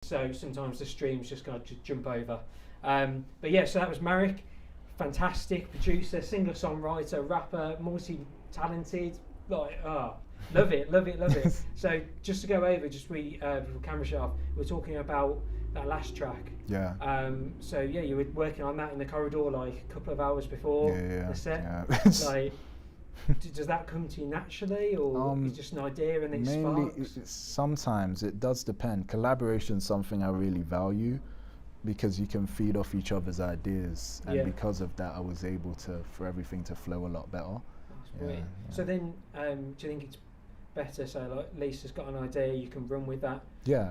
so sometimes the streams just got to jump over. But yeah, so that was Marek, fantastic producer, singer-songwriter, rapper, multi-talented. Like, love it, love it, love it. So just to go over, before camera shut off, we're talking about that last track. Yeah. So yeah, you were working on that in the corridor like a couple of hours before the set. Yeah. Like, does that come to you naturally, or is it just an idea and it mainly, sparks? sometimes it does depend. Collaboration is something I really value because you can feed off each other's ideas, and because of that, I was able for everything to flow a lot better. That's brilliant. So then, do you think it's better? So like Lisa's got an idea, you can run with that. Yeah.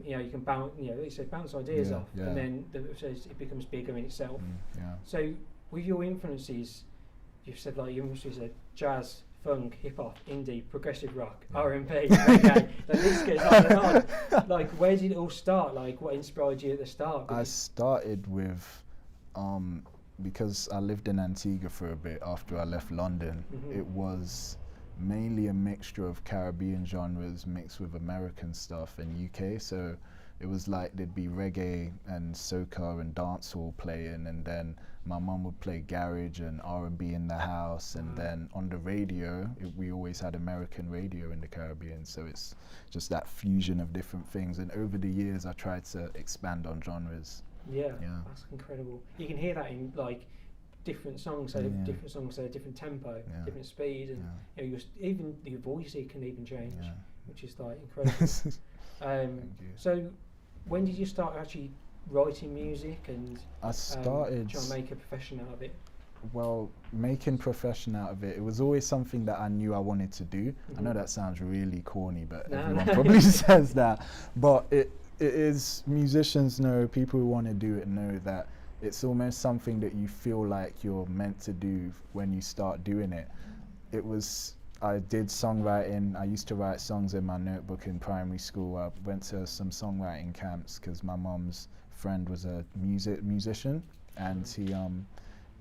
You know, you can bounce. You know, Lisa bounce ideas off, and then it becomes bigger in itself. Yeah. So with your influences, you've said like your influences are jazz, funk, hip hop, indie, progressive rock, R&B, reggae. The list goes on and on. Like, where did it all start? Like, what inspired you at the start? I started with, because I lived in Antigua for a bit after I left London. It was mainly a mixture of Caribbean genres mixed with American stuff and UK. So it was like there'd be reggae and soca and dancehall playing, and then my mum would play garage and R&B in the house, and then on the radio we always had American radio in the Caribbean, so it's just that fusion of different things. And over the years I tried to expand on genres. Yeah, that's incredible. You can hear that in like different songs, so different songs at a different tempo, different speed, and you know, even your voice can even change, which is like incredible. So when did you start actually writing music and I started trying to make a profession out of it? Well, making profession out of it, it was always something that I knew I wanted to do. I know that sounds really corny, but everyone probably says that, but it is, musicians know, people who want to do it know that it's almost something that you feel like you're meant to do when you start doing it. I did songwriting. I used to write songs in my notebook in primary school. I went to some songwriting camps because my mum's friend was a musician, and he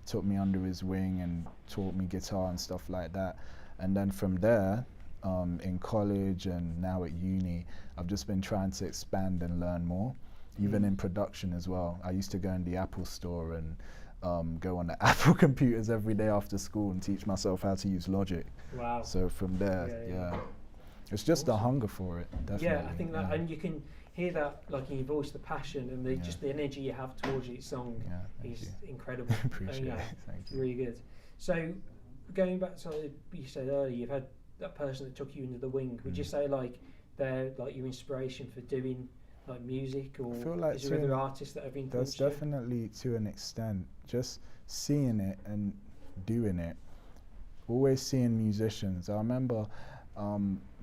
took me under his wing and taught me guitar and stuff like that. And then from there, in college and now at uni, I've just been trying to expand and learn more, even in production as well. I used to go in the Apple store and go on the Apple computers every day after school and teach myself how to use Logic. Wow. So from there, it's just a hunger for it, definitely. Yeah, I think that, and you can hear that like in your voice, the passion and just the energy you have towards each song is incredible. Appreciate it. Thank you. Really good. So going back to what you said earlier, you've had that person that took you under the wing. Would you say like they're like your inspiration for doing like music, or I feel like is there other artists that have influenced you? That's definitely to an extent. Just seeing it and doing it. Always seeing musicians. I remember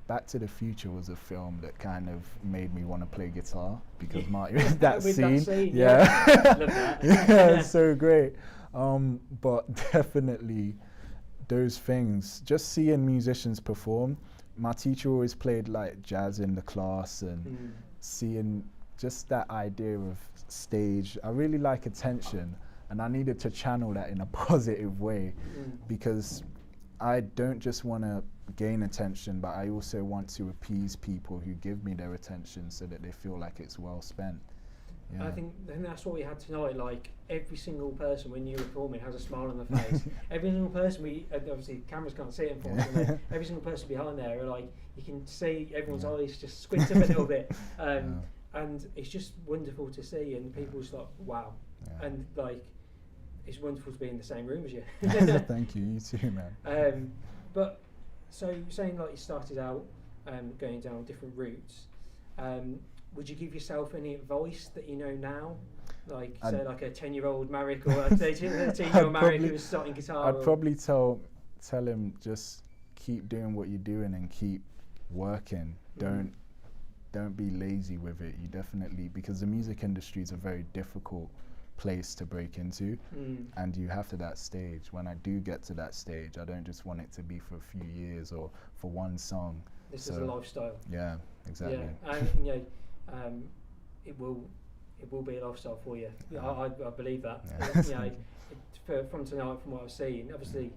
Back to the Future was a film that kind of made me want to play guitar because that scene. Love that. It's so great. But definitely those things, just seeing musicians perform. My teacher always played like jazz in the class, and seeing just that idea of stage. I really like attention, and I needed to channel that in a positive way because I don't just want to gain attention, but I also want to appease people who give me their attention so that they feel like it's well spent. Yeah. I think that's what we had tonight. Like every single person when you were performing has a smile on their face. Every single person obviously cameras can't see it unfortunately. Every single person behind there, like you can see everyone's eyes just squint up a little bit, and it's just wonderful to see. And people just like wow, and like it's wonderful to be in the same room as you. Thank you. You too, man. But so you're saying like you started out going down different routes. Would you give yourself any advice that you know now? Like, say, like a 10-year-old Marek or a 13-year-old Marek who's starting guitar? I'd probably tell him just keep doing what you're doing and keep working. Don't be lazy with it. You definitely, because the music industry is a very difficult place to break into, and you have to that stage. When I do get to that stage, I don't just want it to be for a few years or for one song. This is a lifestyle. Yeah, exactly. Yeah, and it will be a lifestyle for you. Yeah. I believe that. Yeah. From tonight, from what I've seen, obviously,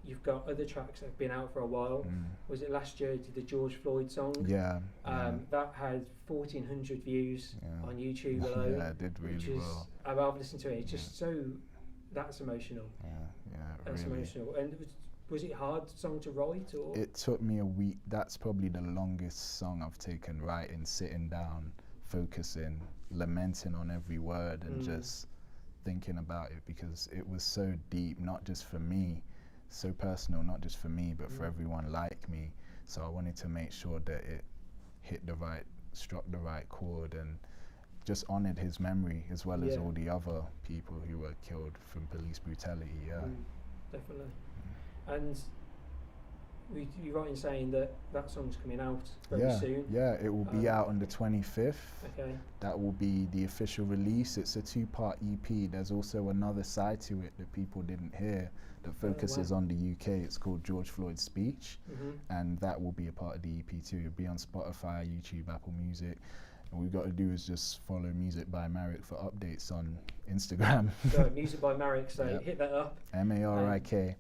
you've got other tracks that have been out for a while. Was it last year you did the George Floyd song? Yeah. That had 1,400 views on YouTube alone. Yeah, it did really well. I've listened to it. It's just so, that's emotional. Yeah, That's really. emotional. And was it a hard song to write, or? It took me a week. That's probably the longest song I've taken writing, sitting down, focusing, lamenting on every word, and just thinking about it, because it was so deep, not just for me, so personal, not just for me, but for everyone like me. So I wanted to make sure that it struck the right chord, and just honored his memory, as well as all the other people who were killed from police brutality. Definitely. And you're right in saying that song's coming out very soon. Yeah, it will be out on the 25th. Okay. That will be the official release. It's a 2-part EP. There's also another side to it that people didn't hear that focuses on the UK. It's called George Floyd's Speech, and that will be a part of the EP too. It'll be on Spotify, YouTube, Apple Music. All we've got to do is just follow Music by Marek for updates on Instagram. So Music by Marek, so hit that up. MARIK.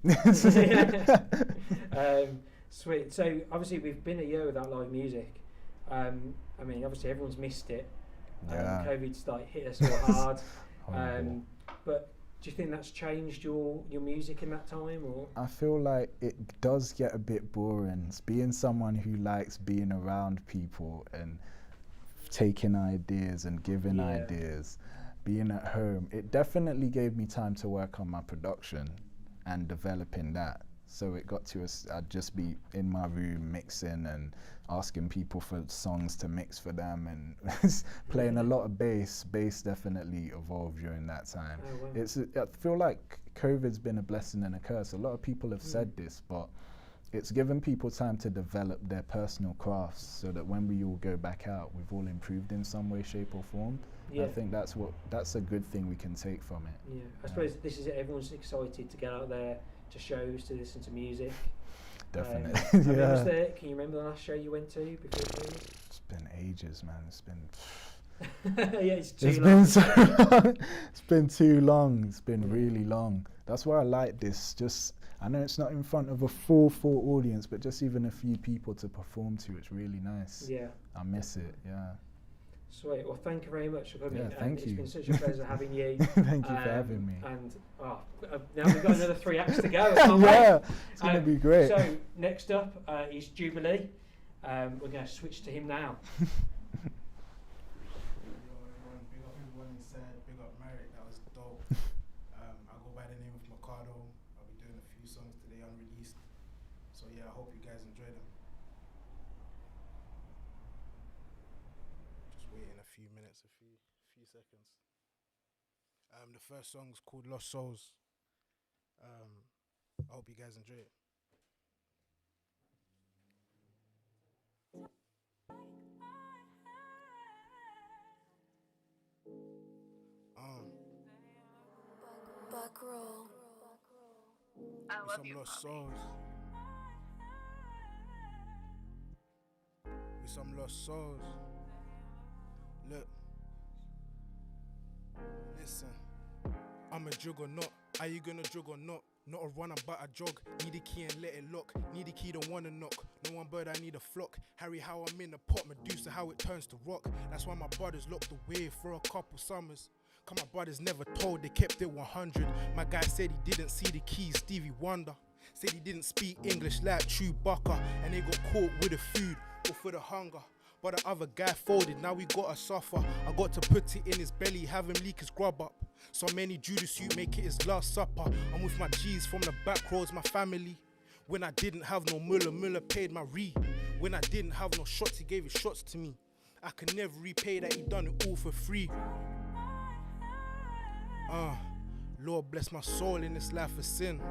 Sweet. So obviously we've been a year without live music. I mean, obviously everyone's missed it. COVID's like hit us all hard. But do you think that's changed your music in that time, or? I feel like it does get a bit boring. Being someone who likes being around people and taking ideas and giving ideas, being at home, it definitely gave me time to work on my production and developing that. So it got to I'd just be in my room mixing and asking people for songs to mix for them, and playing a lot of bass. Bass definitely evolved during that time. I feel like COVID's been a blessing and a curse. A lot of people have said this, but it's given people time to develop their personal crafts, so that when we all go back out, we've all improved in some way, shape or form. I think that's a good thing we can take from it. I suppose this is it. Everyone's excited to get out there to shows, to listen to music. Definitely. Can you remember the last show you went to before COVID? It's been ages, man. It's been it's been so long. It's been too long. It's been really long. That's why I like this. I know it's not in front of a full audience, but just even a few people to perform to, it's really nice. I miss it. Sweet. Well, thank you very much for coming. Thank you. It's been such a pleasure having you. Thank you for having me. And now we've got another 3 acts to go. It's going to be great. So next up is Jubilee. We're going to switch to him now. Big up everyone inside. Big up Marek. That was dope. I go by the name of Mikado. I'll be doing a few songs today unreleased. So I hope you guys enjoy them. Just waiting a few minutes, a few seconds. The first song's called Lost Souls. I hope you guys enjoy it. Buckroll. I love you, lost souls. We some lost souls. Look. Listen. I'm a juggernaut. Are you gonna jog or not? Not a runner but a jog. Need a key and let it lock. Need a key, don't wanna knock. No one bird, I need a flock. Harry, how I'm in the pot. Medusa, how it turns to rock. That's why my brothers locked away for a couple summers. Cause my brothers never told, they kept it 100. My guy said he didn't see the keys, Stevie Wonder. Said he didn't speak English like Chewbacca. And they got caught with the food or for the hunger. But the other guy folded, now we gotta suffer. I got to put it in his belly, have him leak his grub up. So many Judas suit make it his last supper. I'm with my G's from the back roads, my family. When I didn't have no Muller paid my re. When I didn't have no shots, he gave his shots to me. I can never repay that, he done it all for free. Lord bless my soul in this life of sin.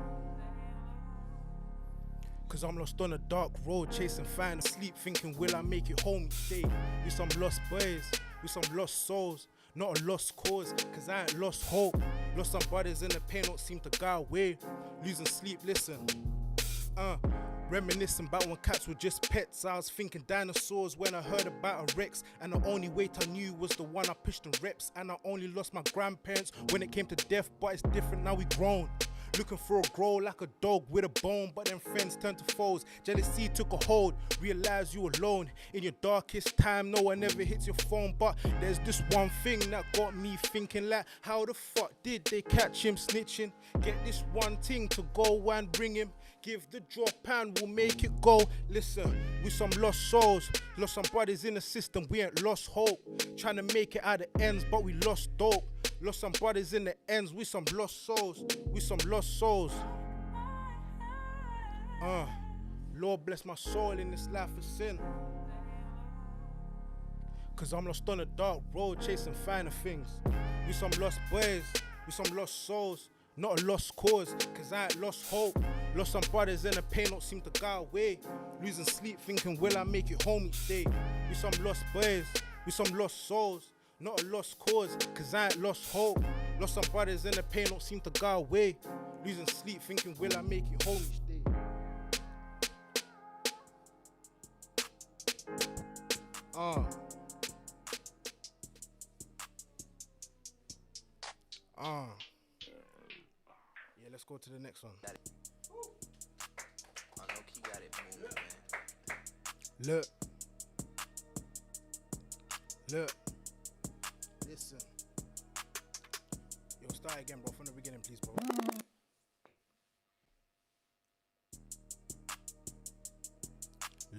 Cause I'm lost on a dark road, chasing fine sleep, thinking will I make it home each day? We some lost boys, we some lost souls, not a lost cause, cause I ain't lost hope. Lost some brothers in the pain, don't seem to go away. Losing sleep, listen. Reminiscing about when cats were just pets. I was thinking dinosaurs when I heard about a Rex. And the only weight I knew was the one I pushed in reps. And I only lost my grandparents when it came to death, but it's different, now we grown. Looking for a grow like a dog with a bone, but then friends turn to foes. Jealousy took a hold, realize you alone. In your darkest time, no one ever hits your phone. But there's this one thing that got me thinking, like, how the fuck did they catch him snitching? Get this one thing to go and bring him. Give the drop and we'll make it go. Listen, we some lost souls, lost some brothers in the system, we ain't lost hope. Trying to make it out of ends, but we lost dope. Lost some brothers in the ends, we some lost souls, we some lost souls. Lord bless my soul in this life of sin. Cause I'm lost on a dark road chasing finer things. We some lost boys, we some lost souls. Not a lost cause, cause I ain't lost hope. Lost some brothers and the pain don't seem to go away. Losing sleep thinking, will I make it home each day? We some lost boys, we some lost souls. Not a lost cause, cause I ain't lost hope. Lost some brothers and the pain don't seem to go away. Losing sleep thinking, will I make it home each day? Yeah, let's go to the next one. I know Key got it moving, man. Look. Listen. Yo, start again, bro. From the beginning, please, bro.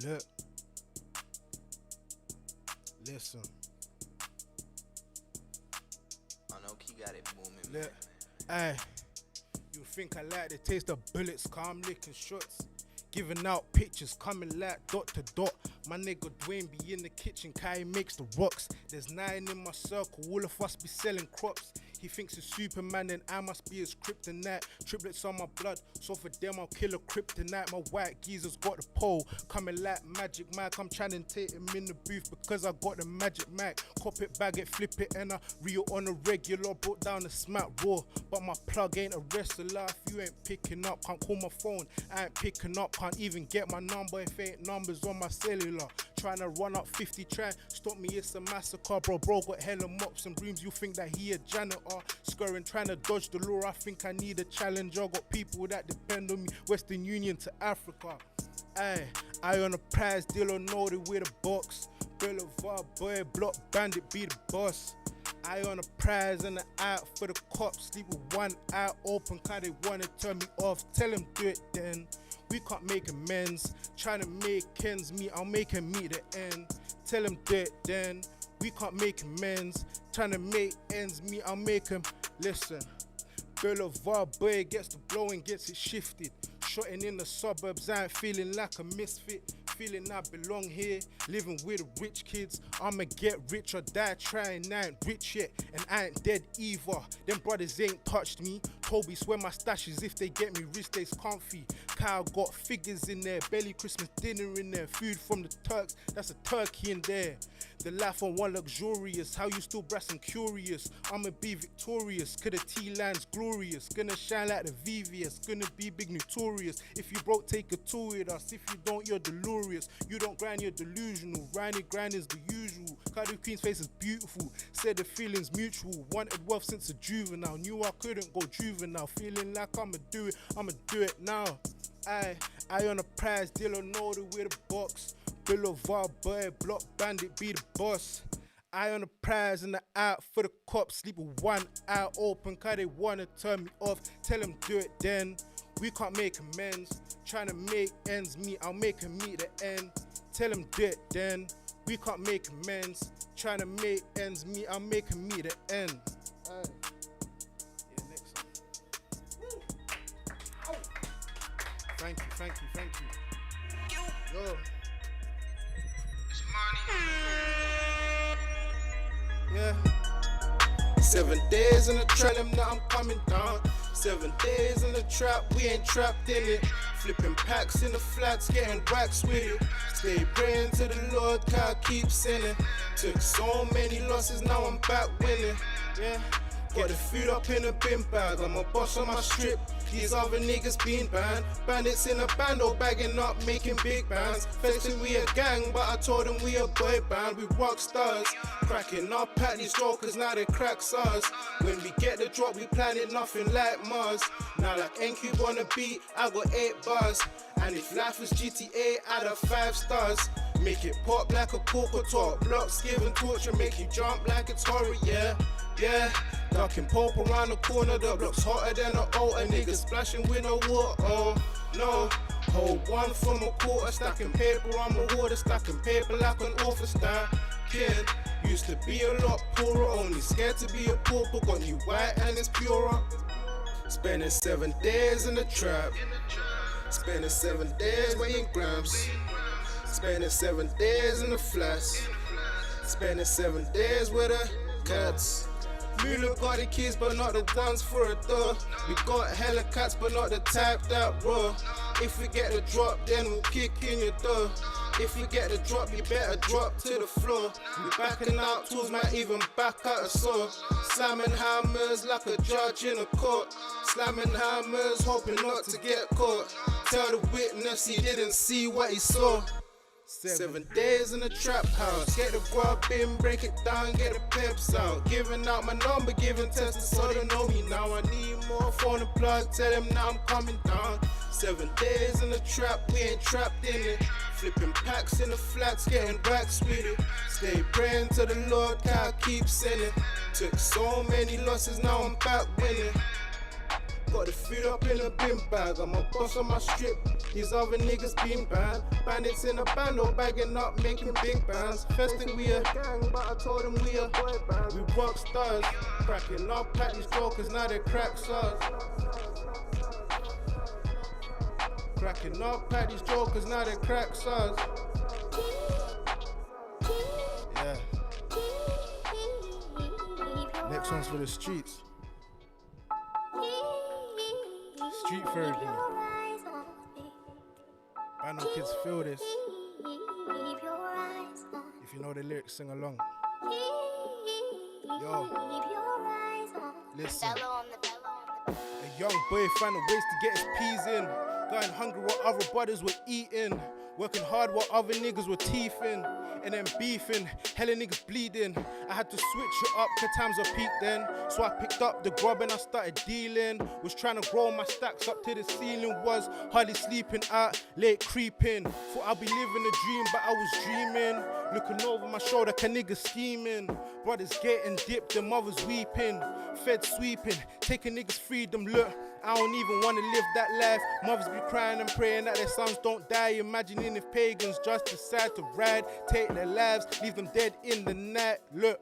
Look. Listen. I know Key got it moving, Look. man. Aye. You think I like the taste of bullets, car I'm licking shots. Giving out pictures, coming like dot to dot. My nigga Dwayne be in the kitchen, Kai makes the rocks. There's 9 in my circle, all of us be selling crops. He thinks he's Superman and I must be his kryptonite. Triplets on my blood, so for them I'll kill a kryptonite. My white geezer's got the pole, coming like Magic Mike. I'm trying to take him in the booth because I got the magic mic. Cop it, bag it, flip it, and I reel on a regular. Brought down the smack raw, but my plug ain't a wrestler. If you ain't picking up, can't call my phone, I ain't picking up. Can't even get my number if ain't numbers on my cellular. Trying to run up 50, try stop me, it's a massacre. Bro got hella mops and brooms, you think that he a janitor. Scurrying, trying to dodge the law, I think I need a challenger. Got people that depend on me, Western Union to Africa. Aye, I on a prize deal or know they with a box. Boulevard boy, block bandit, be the boss. I on a prize and an out for the cops. Sleep with one eye open, cause they wanna turn me off. Tell them do it then. We can't make amends. Trying to make ends meet, I'll make him meet the end. Tell him do it then. We can't make amends. Trying to make ends meet, I'll make him listen. Boulevard boy gets the blow and gets it shifted. Shotting in the suburbs, I ain't feeling like a misfit. Feeling I belong here, living with the rich kids. I'ma get rich or die trying, I ain't rich yet, and I ain't dead either. Them brothers ain't touched me. Toby swear my stash is if they get me wrist days comfy. Kyle got figures in there, belly Christmas dinner in there, food from the Turks, that's a turkey in there. The life on one luxurious, how you still brass and curious. I'ma be victorious, cause the T-line's glorious. Gonna shine like the VVS, gonna be big notorious. If you broke, take a tour with us. If you don't, you're delirious. You don't grind, you're delusional. Grind is the usual. Cardi Queen's face is beautiful. Said the feeling's mutual. Wanted wealth since a juvenile. Knew I couldn't go juvenile. Feeling like I'ma do it now. I on a prize deal or know that with a box. Boulevard boy, block bandit, be the boss. I on the prize and the out for the cops. Sleep with one eye open, cause they wanna turn me off. Tell them do it then. We can't make amends. Trying to make ends meet, I'll make him meet the end. Tell them do it then. We can't make amends. Trying to make ends meet, I'll make him meet the end. Yeah, next one. Oh. Thank you. Yo. Yeah. 7 days in the trap, them now I'm coming down. 7 days in the trap, we ain't trapped in it. Flipping packs in the flats, getting racks with it. Stay praying to the Lord, God keep sinning. Took so many losses, now I'm back winning. Yeah. Get the food up in a bin bag, I'm a boss on my strip. These other niggas been banned. Bandits in a bando bagging up, making big bands. Facing we a gang, but I told them we a boy band. We rock stars, cracking up at these jokers, now they crack us. When we get the drop, we planet nothing like Mars. Now like NQ on the beat, I got 8 bars. And if life was GTA, I'd have 5 stars. Make it pop like a corker top. Blocks giving torture, make you jump like it's horror, yeah. Yeah, ducking pulp around the corner, the block's hotter than an altar. Niggas splashing with no water, oh no. Hold one from a quarter, stacking paper on my water, stacking paper like an author stand. Kid, used to be a lot poorer, only scared to be a pauper, got new white and it's purer. Spending 7 days in the trap, spending 7 days weighing grams, spending 7 days in the flash, spending 7 days with the cats. We look got the keys, but not the ones for a door. We got hella cats, but not the type that raw. If we get the drop, then we'll kick in your door. If you get the drop, you better drop to the floor. We backing out tools, might even back out a saw. Slamming hammers like a judge in a court. Slamming hammers, hoping not to get caught. Tell the witness he didn't see what he saw. 7 days in the trap house, get the guap in, break it down, get the peps out. Giving out my number, giving tests so they know me now. I need more phone and plug, tell them now I'm coming down. 7 days in the trap, we ain't trapped in it. Flipping packs in the flats, getting racks with it. Stay praying to the Lord, God keep sending. Took so many losses, now I'm back winning. Got the food up in a bin bag, I'm a boss on my strip. These other niggas been banned. Bandits in a bando bagging up, making big bands. First thing we a gang, but I told them we a boy band. We rock stars, cracking up at these jokers, now they crack us. Cracking up at these jokers, now they crack us. Yeah. Next one's for the streets. Street therapy. I know kids feel this. If you know the lyrics, sing along. Yo, listen. A young boy finding ways to get his peas in. Going hungry while other brothers were eating. Working hard while other niggas were teething. And then beefing, hella niggas bleeding. I had to switch it up, cause times were peak then. So I picked up the grub and I started dealing. Was trying to grow my stacks up to the ceiling. Was hardly sleeping out, late creeping. Thought I'd be living a dream, but I was dreaming. Looking over my shoulder, can niggas scheming. Brothers getting dipped and mothers weeping. Fed sweeping, taking niggas freedom, look. I don't even want to live that life. Mothers be crying and praying that their sons don't die. Imagining if pagans just decide to ride, take their lives, leave them dead in the night. Look,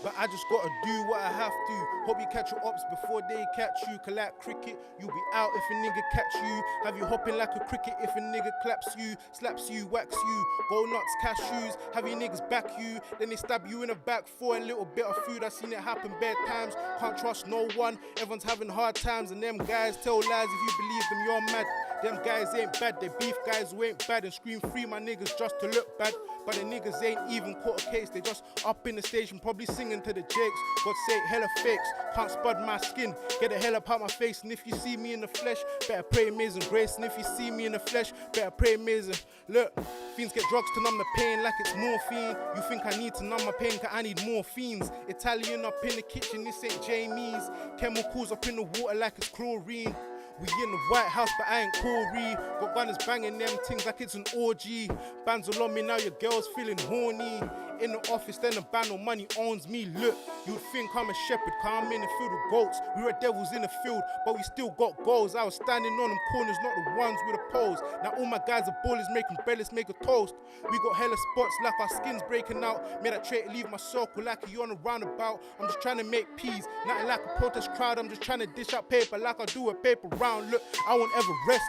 but I just gotta do what I have to. Hope you catch your ops before they catch you. Cause like cricket, you'll be out if a nigga catch you. Have you hopping like a cricket if a nigga claps you, slaps you, whacks you. Go nuts, cashews, have you niggas back you. Then they stab you in the back for a little bit of food. I seen it happen bad times, can't trust no one. Everyone's having hard times and them guys tell lies. If you believe them, you're mad. Them guys ain't bad, they beef guys who ain't bad and scream free my niggas just to look bad. But the niggas ain't even caught a case, they just up in the station, probably singing to the jakes. God sake, hella fakes, can't spud my skin, get the hell up out my face. And if you see me in the flesh, better pray amazing grace. And if you see me in the flesh, better pray amazing. Look, fiends get drugs to numb the pain like it's morphine. You think I need to numb my pain cause I need more fiends. Italian up in the kitchen, this ain't Jamie's. Chemicals up in the water like it's chlorine. We in the White House, but I ain't Corey. Got gunners banging them things like it's an orgy. Bands all on me now, your girl's feeling horny. In the office, then the band no money owns me. Look, you'd think I'm a shepherd, cause I'm in the field of goats. We were devils in the field, but we still got goals. I was standing on them corners, not the ones with the poles. Now all my guys are ballers, making bellies, make a toast. We got hella spots like our skins breaking out. Made that trait leave my circle like you on a roundabout. I'm just trying to make peace, nothing like a protest crowd. I'm just trying to dish out paper like I do a paper round. Look, I won't ever rest.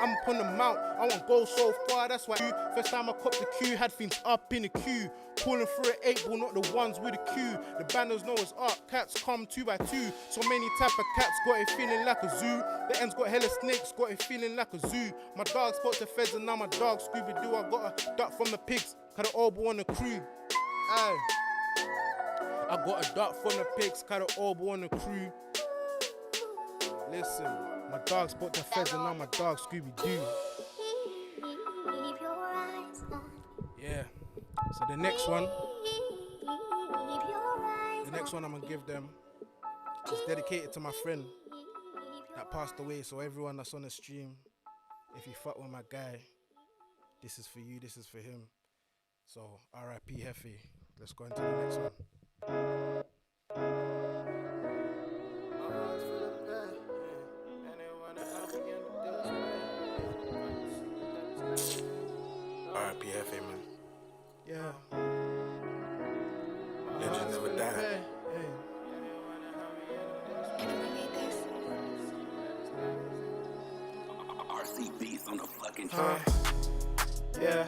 I'm up on the mount, I won't go so far, that's why first time I copped the queue, had things up in the queue. Pulling through an 8-ball, not the ones with the queue. The banners know it's up, cats come 2 by 2. So many type of cats, got it feeling like a zoo. The ends got hella snakes, got it feeling like a zoo. My dog spoke to feds and now my dog Scooby-Doo. I got a duck from the pigs, cause the old boy on the crew. Aye. I got a duck from the pigs, cut it all on the crew. Listen, my dog spot the feds and now my dog Scooby-Doo. Yeah, so the next one I'm gonna give them is dedicated to my friend that passed away. So everyone that's on the stream, if you fuck with my guy, this is for you, this is for him. So R.I.P. Hefe. Let's go into the next one. R.I.P. Hefe, man. Yeah. Legends never die. RCB's on the fucking track. Yeah,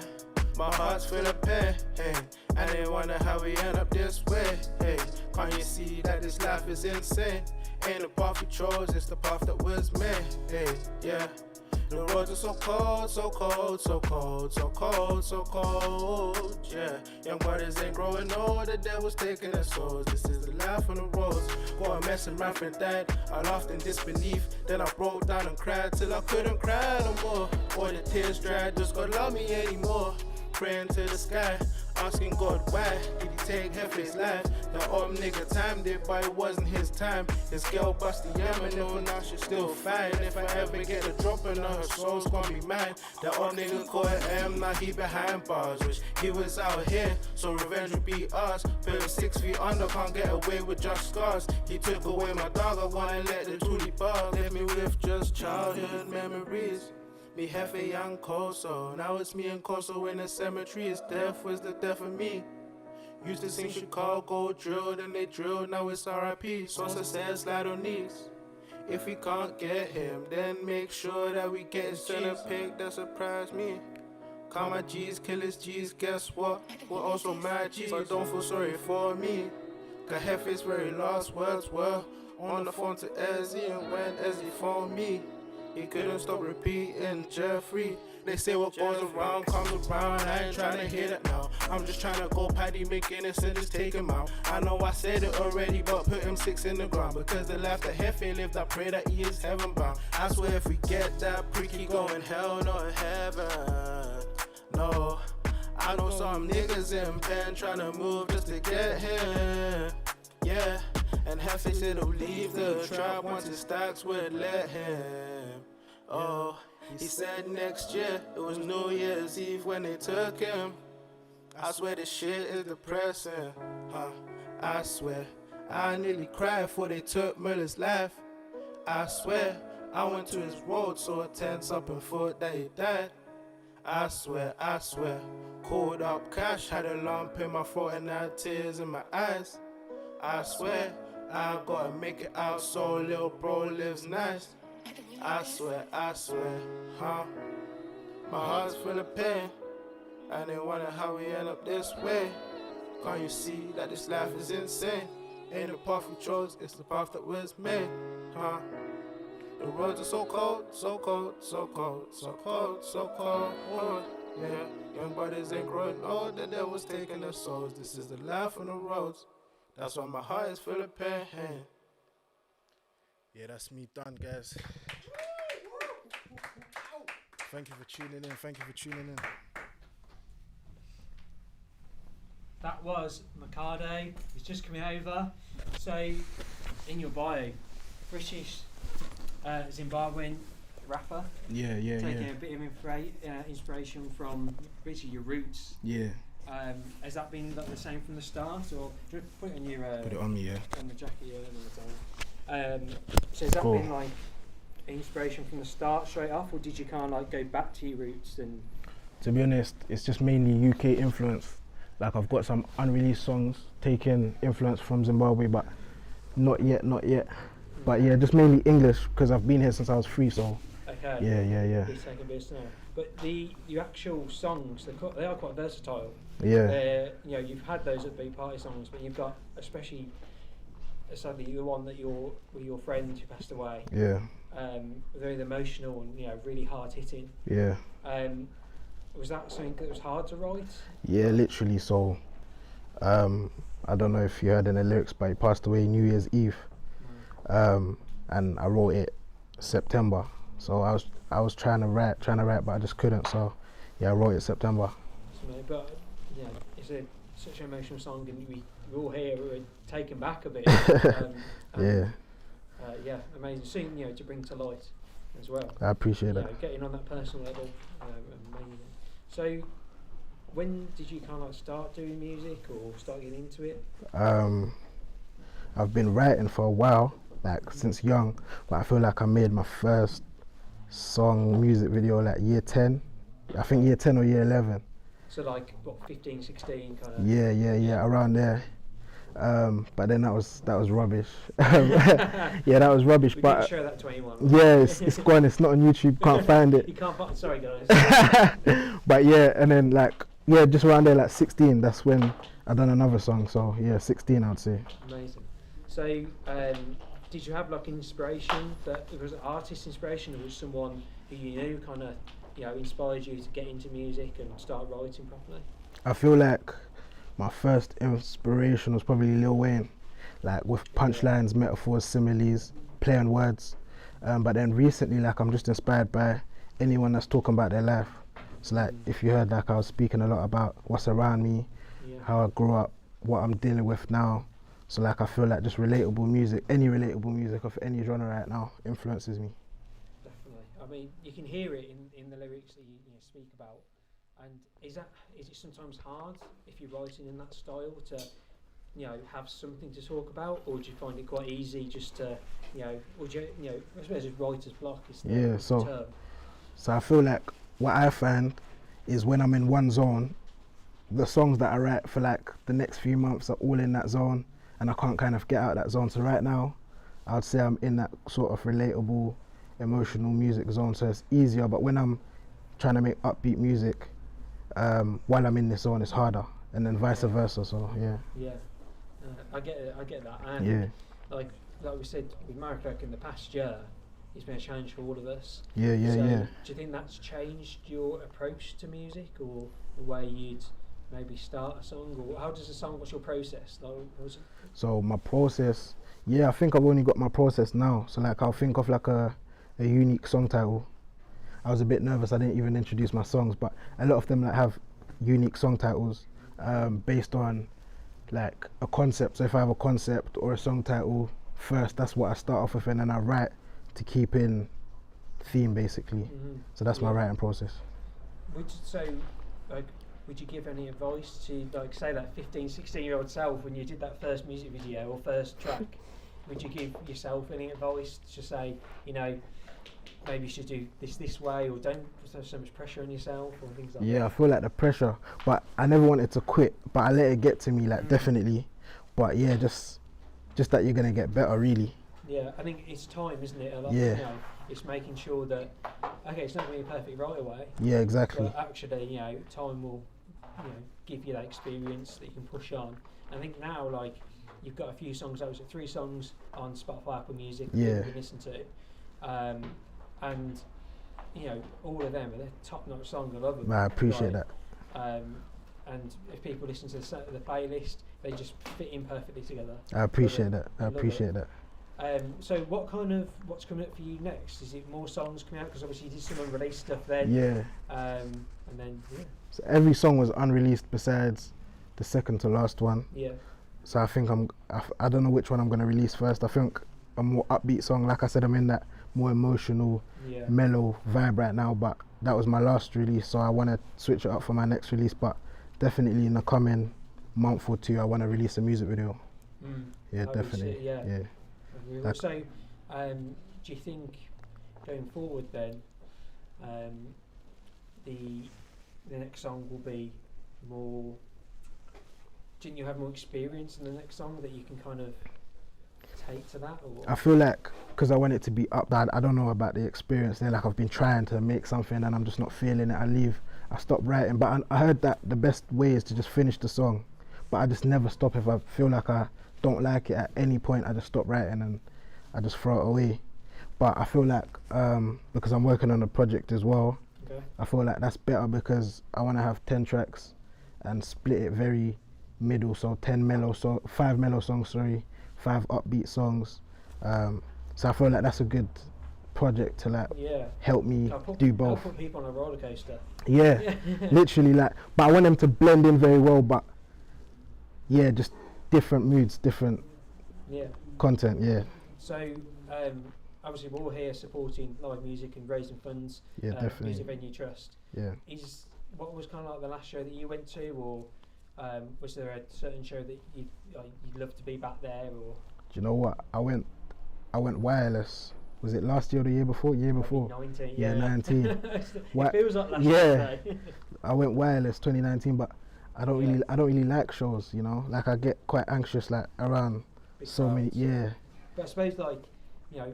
my heart's full of pain. Hey, I didn't wonder how we end up this way. Hey, can't you see that this life is insane? Ain't the path we chose, it's the path that was made. Hey, yeah. The roads are so cold, so cold, so cold, so cold, so cold, yeah. Young brothers ain't growing old, the devil's taking their souls. This is the life on the roads. Got a mess and my friend died. I laughed in disbelief, then I broke down and cried till I couldn't cry no more. All the tears dried, just God love me anymore. Praying to the sky, asking God why did he take Hefe's life? The old nigga timed it, but it wasn't his time. His girl bust the yam and if now she's still fine. If I ever get a drop in her, soul's gonna be mine. The old nigga caught M, now he behind bars. Wish he was out here, so revenge would be us. Put him 6 feet under, can't get away with just scars. He took away my dog, I wanna let the truly bar. Left me with just childhood memories. Me Hefe young Koso, now it's me and Koso in the cemetery. His death was the death of me. Used to sing Chicago drill, then they drilled, now it's R.I.P. Sosa says slide on knees. If we can't get him, then make sure that we get his center pick that surprised me. Call my G's, kill his G's, guess what? We're also mad G's, but don't feel sorry for me. Cause Hefe's very last words were on the phone to Ezzy, and when Ezzy phoned me, he couldn't stop repeating Jeffrey. They say what goes around comes around. I ain't trying to hear that now. I'm just trying to go Paddy McGinnis and just take him out. I know I said it already, but put him 6 in the ground. Because the life that Hefe lived, I pray that he is heaven bound. I swear if we get that prick, he going hell, not heaven. No, I know some niggas in pen trying to move just to get him. Yeah, and Hefe said he'll leave the trap once his stacks would let him. Oh, he said next year, it was New Year's Eve when they took him. I swear this shit is depressing, I swear, I nearly cried before they took Miller's life. I swear, I went to his road, saw a 10-something foot that he died. I swear, called up cash, had a lump in my throat and had tears in my eyes. I swear, I gotta make it out so little bro lives nice. I swear, My heart's full of pain. I didn't wonder how we end up this way. Can't you see that this life is insane? Ain't the path we chose, it's the path that was made, The roads are so cold, so cold, so cold, so cold, so cold, yeah. Young brothers ain't growing old, the devil's taking their souls. This is the life on the roads. That's why my heart is full of pain. Yeah, that's me done, guys. Thank you for tuning in. That was Makade. He's just coming over. So, in your bio, British Zimbabwean rapper. Yeah. Taking a bit of inspiration from basically your roots. Yeah. Has that been like the same from the start, or do you put it on your put it on me, yeah. On the jacket, yeah. So has that been like inspiration from the start straight off, or did you kind of like go back to your roots? And to be honest, it's just mainly UK influence. Like I've got some unreleased songs taking influence from Zimbabwe, but not yet. But yeah, just mainly English because I've been here since I was 3. So okay. Yeah. It's taking a bit of snow. But the actual songs, they are quite versatile. Yeah. You've had those at Beat Party songs, but you've got especially sadly the one that with your friend who passed away. Yeah. Very emotional and really hard hitting. Yeah. Was that something that was hard to write? Yeah, literally. So I don't know if you heard in the lyrics, but he passed away New Year's Eve, and I wrote it September. So I was trying to write, but I just couldn't. So yeah, I wrote it September. But yeah, it's such an emotional song, and we're all here, we're taken back a bit. Yeah. Yeah, amazing. Seeing, to bring to light as well. I appreciate that. Getting on that personal level, amazing. So, when did you kind of like start doing music or start getting into it? I've been writing for a while, like since young, but I feel like I made my first song music video like year 10. I think year 10 or year 11. So like what, 15, 16 kind of? Yeah, around there. But then that was rubbish. Yeah, that was rubbish. We but didn't show that to anyone. Yeah, it's gone. It's not on YouTube. Can't find it. You can't find. Sorry, guys. But yeah, and then just around there, like 16. That's when I done another song. So yeah, 16, I'd say. Amazing. So, did you have like inspiration? That it was artist inspiration, or was someone who you knew kind of inspired you to get into music and start writing properly? I feel like my first inspiration was probably Lil Wayne, like with punchlines, metaphors, similes, play on words. But then recently, I'm just inspired by anyone that's talking about their life. So if you heard, I was speaking a lot about what's around me, how I grew up, what I'm dealing with now. So I feel like just relatable music, any relatable music of any genre right now influences me. Definitely. I mean, you can hear it in the lyrics that you speak about. And is it sometimes hard if you're writing in that style to, have something to talk about, or do you find it quite easy just to, or do you, I suppose it's writer's block is the term. So I feel like what I find is when I'm in one zone, the songs that I write for the next few months are all in that zone, and I can't kind of get out of that zone. So right now, I would say I'm in that sort of relatable, emotional music zone, so it's easier. But when I'm trying to make upbeat music, while I'm in this zone, it's harder, and then vice versa. So yeah. I get that. And like we said with Marrakech in the past year, it's been a challenge for all of us. Yeah. Do you think that's changed your approach to music, or the way you'd maybe start a song, or how does a song? What's your process? So my process, I think I've only got my process now. So I'll think of a unique song title. I was a bit nervous, I didn't even introduce my songs, but a lot of them have unique song titles based on a concept. So if I have a concept or a song title first, that's what I start off with, and then I write to keep in theme basically. So that's my writing process. Would you give any advice to say 15, 16-year-old self when you did that first music video or first track? Would you give yourself any advice to say, maybe you should do this way, or don't have so much pressure on yourself, or things like that? Yeah, I feel like the pressure, but I never wanted to quit, but I let it get to me, definitely. But yeah, just that you're gonna get better, really. Yeah, I think it's time, isn't it? It's making sure that it's not going to be perfect right away. Yeah, exactly. But actually, time will, give you that experience that you can push on. I think now, you've got a few songs. That was 3 songs on Spotify, Apple Music. Yeah. You can listen to, and all of them are top-notch songs. I love them. I appreciate that. And if people listen to the playlist, they just fit in perfectly together. I appreciate that. I appreciate that. So what's coming up for you next? Is it more songs coming out? Because obviously you did some unreleased stuff then. Yeah. And then So every song was unreleased besides the second to last one. Yeah. So I think I don't know which one I'm gonna release first. I think a more upbeat song. Like I said, I'm in that more emotional, mellow vibe right now. But that was my last release, so I want to switch it up for my next release. But definitely in the coming month or 2, I want to release a music video. Yeah, definitely. Yeah. So, do you think going forward then, the next song will be more? Didn't you have more experience in the next song that you can kind of take to that? Or? I feel like because I want it to be up, I don't know about the experience there. I've been trying to make something and I'm just not feeling it. I stop writing. But I heard that the best way is to just finish the song. But I just never stop. If I feel like I don't like it at any point, I just stop writing and I just throw it away. But I feel like because I'm working on a project as well, I feel like that's better because I want to have 10 tracks and split it very middle, so 5 mellow songs, sorry, 5 upbeat songs. So I feel like that's a good project to like Yeah. help me I'll do both. put people on a roller coaster. Yeah, literally like, but I want them to blend in very well, but yeah, just different moods, different Yeah. content, yeah. So obviously we're all here supporting live music and raising funds. Yeah, definitely. Music Venue Trust. Yeah. What was kind of like the last show that you went to, or was there a certain show that you'd love to be back there, or? Do you know what? I went wireless. Was it last year or the year before? Year before. 19. Yeah, 19. It What- feels like last yeah. year. Today. I went wireless 2019, but I don't really like shows, you know. Like I get quite anxious like around Big so many. crowds. Yeah. But I suppose like, you know,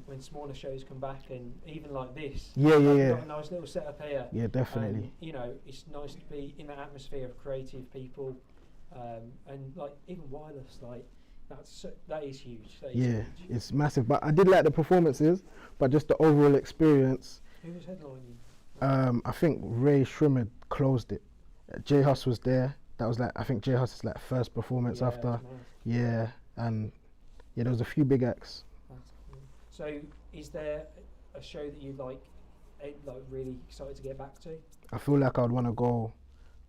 when smaller shows come back, and even like this, Yeah, like, yeah, we've yeah. got a nice little setup here. Yeah, definitely. You know, it's nice to be in that atmosphere of creative people, and like even wireless, like that is huge. That is Yeah, huge. it's massive. But I did like the performances, but just the overall experience. Who was headlining? I think Ray Shrimmer closed it. J Hus was there. That was like, I think J Hus's like first performance Yeah, after. that's nice. Yeah, and yeah, there was a few big acts. That's cool. So, is there a show that you'd like really excited to get back to? I feel like I'd want to go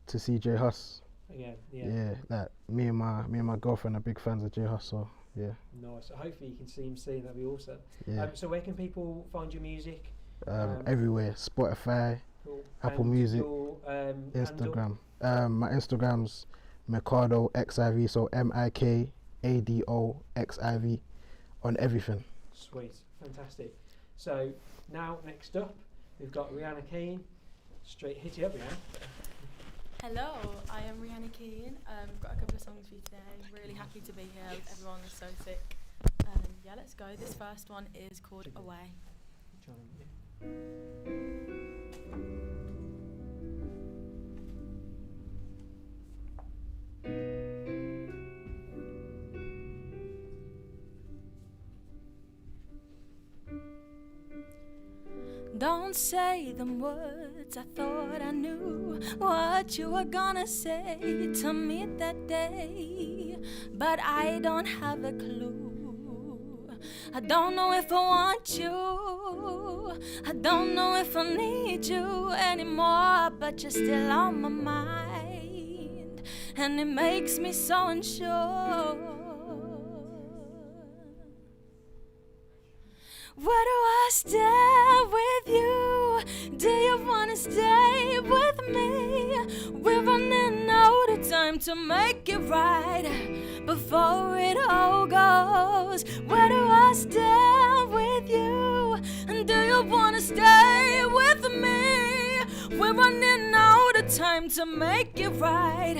to see J Hus. Again, Yeah, like me and my girlfriend are big fans of J Hus, so yeah, Nice. So hopefully you can see him soon. That'd be awesome. yeah. So where can people find your music? Everywhere, Spotify, Cool. Apple And Music, your, handle? Instagram. My Instagram's Mikado XIV, so MIKADO XIV on everything. Sweet. Fantastic. So now next up we've got Rihanna Keane. Straight hit you up, Rihanna. Hello, I am Rihanna Keane. I've got a couple of songs for you today. Really happy to be here. Everyone is so sick. Yeah, let's go. This first one is called Away. Don't say them words I thought I knew what you were gonna say to me that day, but I don't have a clue. I don't know if I want you, I don't know if I need you anymore, but you're still on my mind, and it makes me so unsure. Where do I stay with you? Do you wanna stay with me? We're running out of time to make it right before it all goes. Where do I stay with you? And do you wanna stay with me? We're running out of time to make it right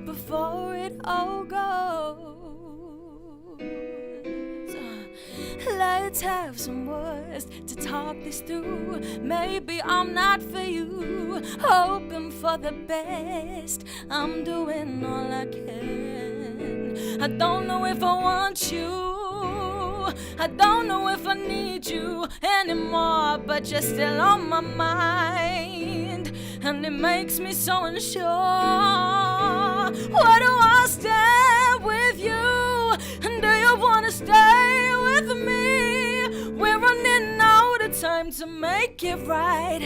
before it all goes. Let's have some words to talk this through. Maybe I'm not for you, hoping for the best. I'm doing all I can. I don't know if I want you, I don't know if I need you anymore, but you're still on my mind, and it makes me so unsure. Why do I stay with you? And do you wanna stay with me? We're running out of time to make it right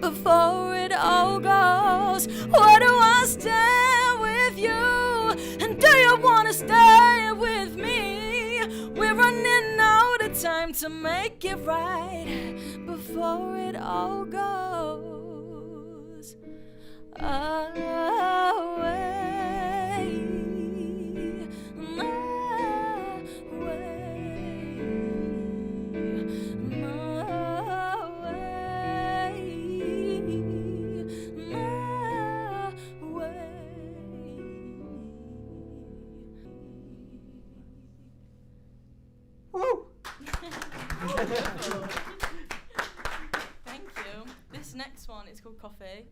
before it all goes. Why do I stay with you? And do you wanna stay with me? We're running out of time to make it right before it all goes away. Thank you. This next one is called Coffee.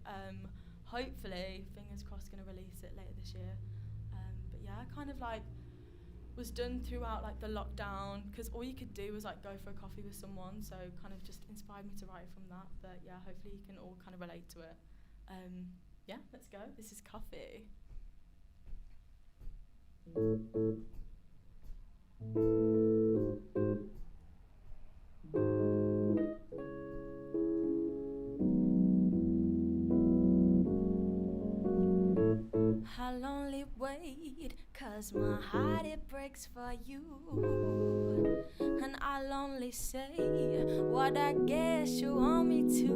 Hopefully, fingers crossed, gonna release it later this year. But yeah, I kind of like was done throughout like the lockdown, because all you could do was like go for a coffee with someone, so kind of just inspired me to write from that. But yeah, hopefully you can all kind of relate to it. Yeah, let's go. This is Coffee. I'll only wait, 'cause my heart it breaks for you. And I'll only say what I guess you want me to.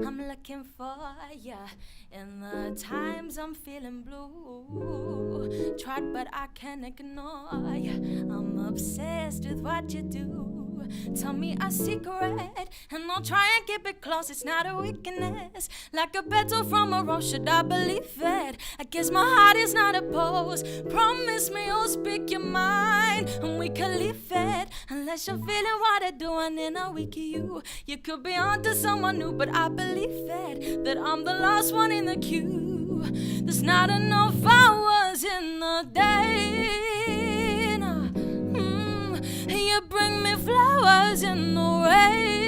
I'm looking for ya in the times I'm feeling blue. Tried but I can't ignore ya. I'm obsessed with what you do. Tell me a secret and I'll try and keep it close. It's not a weakness, like a petal from a rose. Should I believe it? I guess my heart is not opposed. Promise me you'll speak your mind and we can leave it. Unless you're feeling what I do, and in a week you could be onto someone new. But I believe it, that I'm the last one in the queue. There's not enough hours in the day. You bring me flowers in the rain.